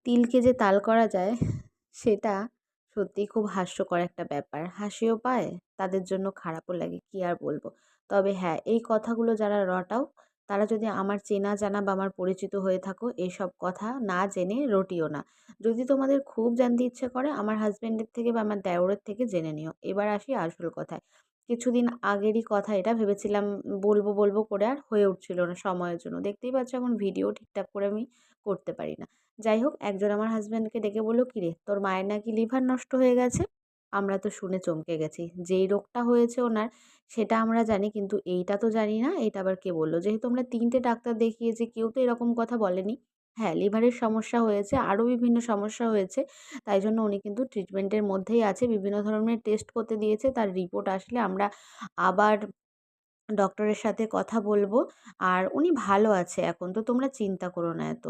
তিলকে যে তাল করা যায় সেটা সত্যিই খুব হাস্যকর একটা ব্যাপার। হাসিও পায়, তাদের জন্য খারাপও লাগে, কি আর বলব। তবে হ্যাঁ, এই কথাগুলো যারা রটাও তারা যদি আমার চেনা জানা বা আমার পরিচিত হয়ে থাকো, এসব কথা না জেনে রটিও না। যদি তোমাদের খুব জানতে ইচ্ছে করে আমার হাসব্যান্ডের থেকে বা আমার দেওরের থেকে জেনে নিও। এবার আসি আসল কথায়। কিছুদিন আগেরই কথা এটা, ভেবেছিলাম বলব করে আর হয়ে উঠছিল না সময়ের জন্য। দেখতেই পাচ্ছ এখন ভিডিও ঠিকঠাক করে আমি করতে পারি না। যাই হোক, একজন আমার হাসব্যান্ডকে ডেকে বলল, "কিরে তোর মায়ের নাকি লিভার নষ্ট হয়ে গেছে?" আমরা তো শুনে চমকে গেছি। যেই রোগটা হয়েছে ওনার সেটা আমরা জানি, কিন্তু এইটা তো জানি না এইটা আবার কে বলল? যেহেতু আমরা ৩ টে ডাক্তার দেখিয়েছি, কেউ তো এরকম কথা বলেনি। হ্যাঁ, লিভারের সমস্যা হয়েছে, আরও বিভিন্ন সমস্যা হয়েছে। তাই জন্য উনি কিন্তু ট্রিটমেন্টের মধ্যেই আছে। বিভিন্ন ধরনের টেস্ট করতে দিয়েছে। তার রিপোর্ট আসলে আমরা আবার ডক্টরের সাথে কথা বলব। আর উনি ভালো আছে এখন, তো তোমরা চিন্তা করো না এত।